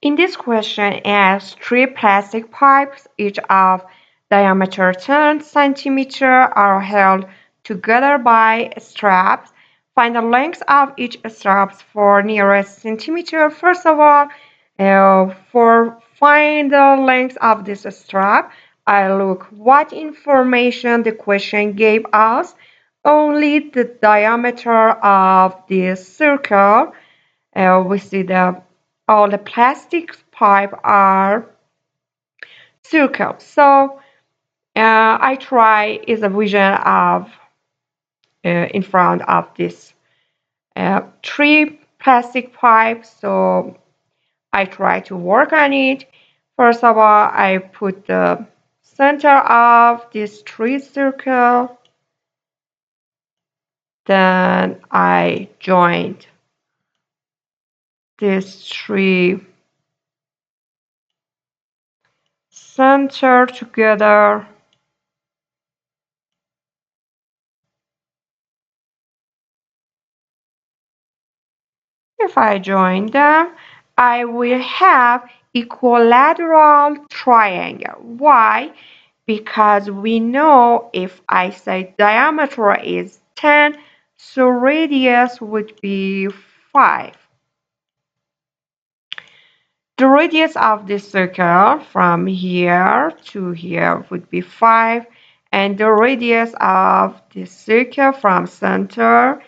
In this question, it has three plastic pipes, each of diameter 10 centimeters, are held together by straps. Find the length of each strap for nearest centimeter. First of all, for find the length of this strap, I look what information the question gave us. Only the diameter of this circle. We see the all the plastic pipe are circle. So I try is a vision of in front of this three plastic pipes. So I try to work on it. First of all, I put the center of this three circle. Then I joined these three center together. If I join them, I will have equilateral triangle. Why? Because we know if I say diameter is 10, so radius would be 5. The radius of this circle from here to here would be 5, and the radius of this circle from center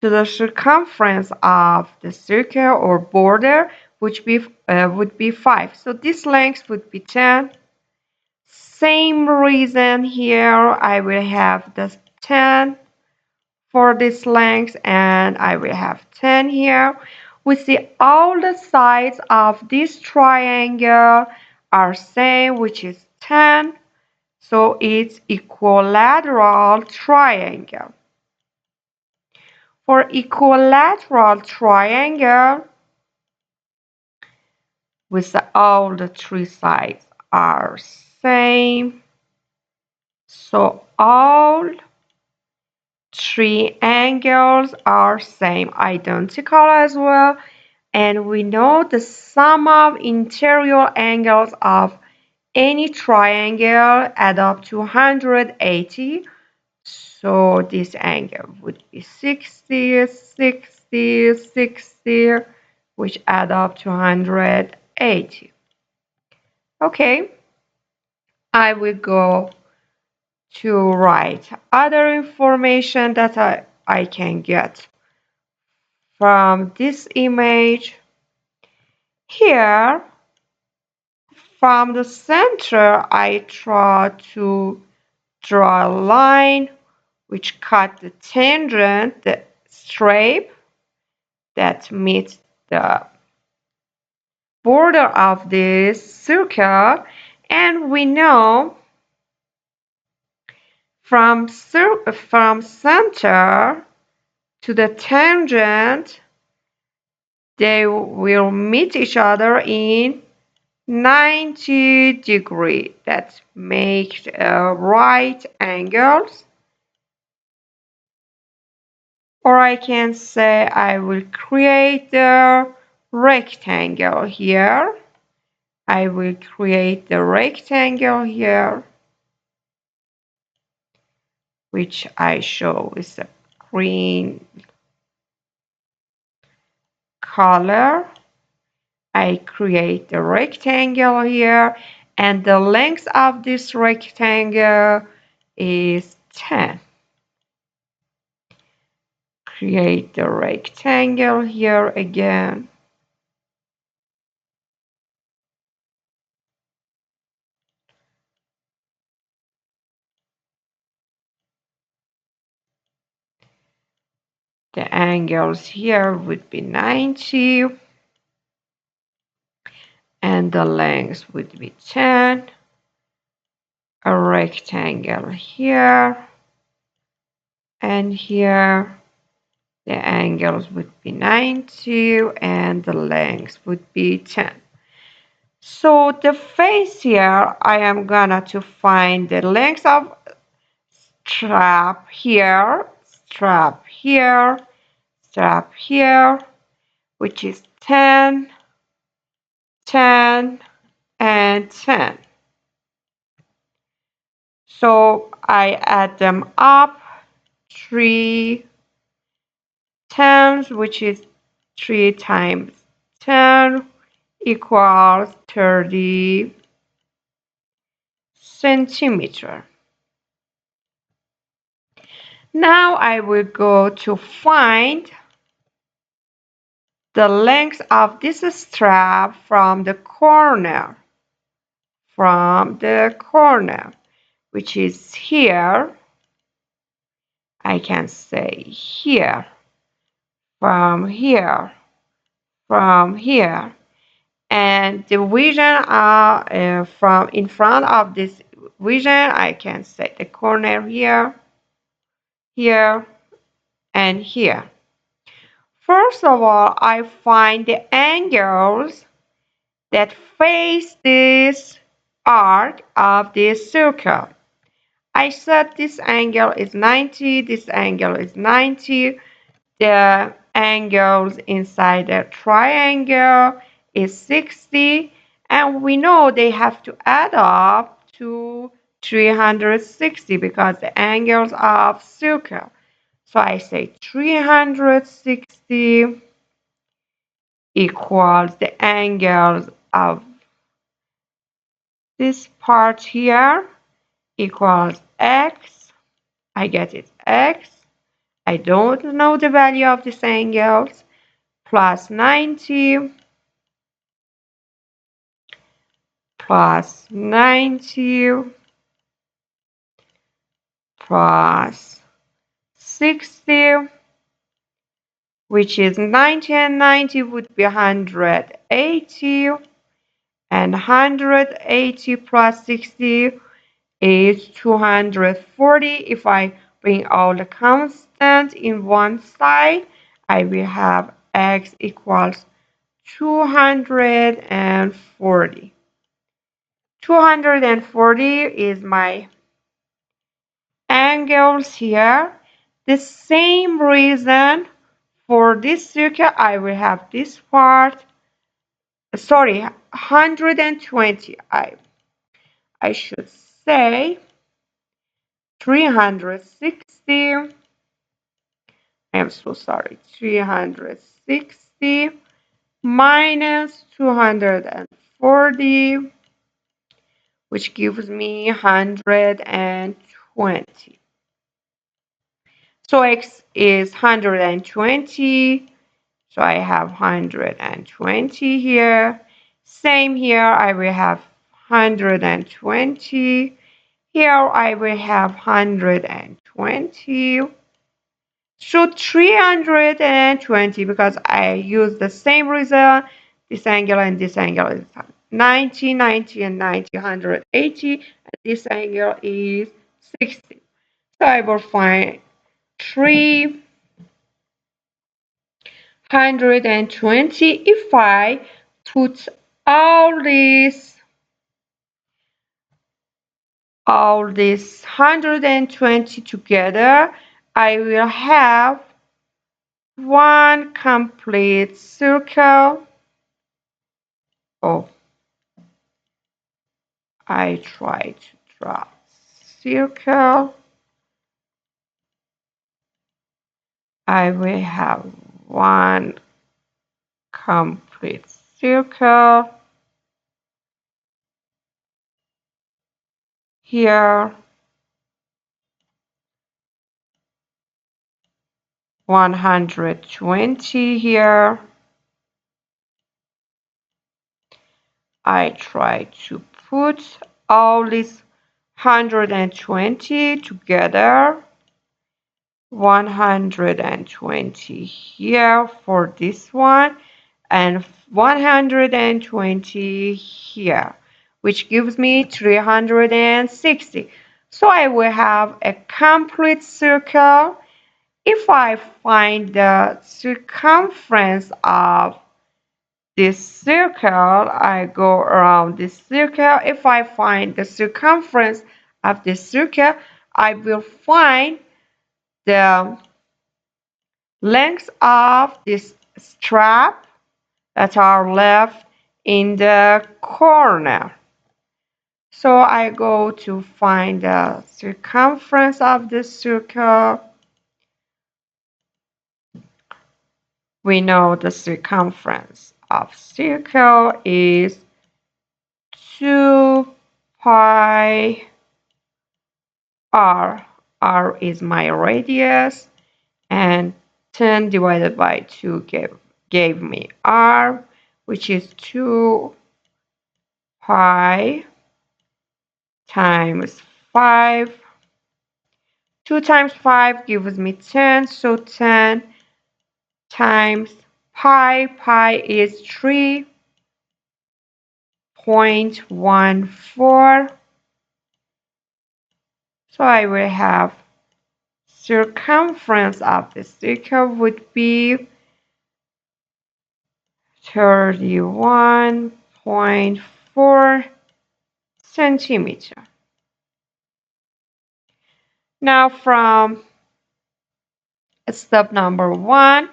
to the circumference of the circle or border, which would be 5. So this length would be 10. Same reason here, I will have the 10 for this length, and I will have 10 here. We see all the sides of this triangle are same, which is 10. So it's equilateral triangle. For equilateral triangle, with all the three sides are same. So all three angles are same, identical as well. And we know the sum of interior angles of any triangle add up to 180. So this angle would be 60, 60, 60, which add up to 180. Okay, I will go to write other information that I can get from this image. Here, from the center, I try to draw a line which cut the tangent, the stripe that meets the border of this circle. And we know from center to the tangent, they will meet each other in 90 degree. That makes right angles. Or I can say I will create the rectangle here. I will create the rectangle here, which I show is a green color. I create the rectangle here, and the length of this rectangle is 10. Create the rectangle here again. The angles here would be 90, and the length would be 10. A rectangle here and here. The angles would be 90 and the length would be 10. So the face here, I am gonna to find the length of strap here, strap here, strap here, which is 10, 10, and 10. So I add them up, 3 times, which is 3 times 10 equals 30 centimeter. Now I will go to find the length of this strap from the corner, which is here. I can say here, from here, from here. And the vision from in front of this vision, I can say the corner here, here, and here. First of all, I find the angles that face this arc of this circle. I said this angle is 90, this angle is 90. The angles inside the triangle is 60, and we know they have to add up to 360 because the angles of circle. So I say 360 equals the angles of this part here equals x. I get it x. I don't know the value of these angles. Plus 90 plus 90 plus 60, which is 90 and 90 would be 180, and 180 plus 60 is 240. If I bring all the constants in one side, I will have x equals 240. 240 is my angles here. The same reason for this circle, I will have this part, sorry, 120. I should say 360. I am so sorry. 360 minus 240, which gives me 120. So x is 120. So I have 120 here. Same here, I will have 120. Here I will have 120. So 320 because I use the same result. This angle and this angle is 90, 90 and 90, 180. And this angle is 60. So I will find 320 if I put all this 120 together, I will have one complete circle. Oh, I try to draw circle. I will have one complete circle here, 120 here. I try to put all these 120 together. 120 here for this one and 120 here, which gives me 360. So I will have a complete circle. If I find the circumference of this circle, I go around this circle. If I find the circumference of this circle, I will find the length of this strap that are left in the corner. So I go to find the circumference of the circle. We know the circumference of circle is 2 pi r. R is my radius, and 10 divided by 2 gave me r, which is 2 pi times 5. 2 times 5 gives me 10, so 10 times pi. Pi is 3.14. So I will have circumference of the circle would be 31.4 centimeter. Now from step number 1,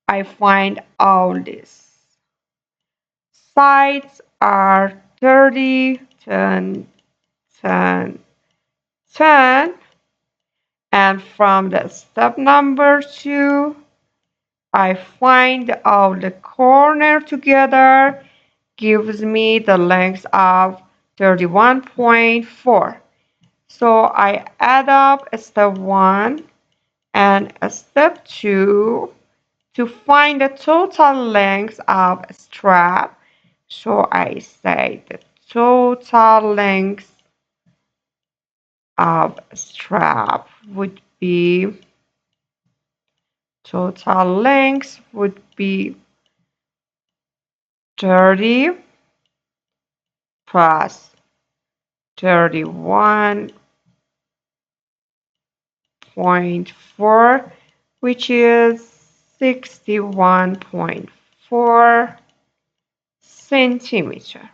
I find all this. Sides are 30, 10, 10, 10. And from the step number 2, I find all the corner together gives me the length of 31.4. So I add up step 1 and step 2 to find the total length of a strap. So I say the total length of a strap would be 30 plus 31.4, which is 61.4 centimeter.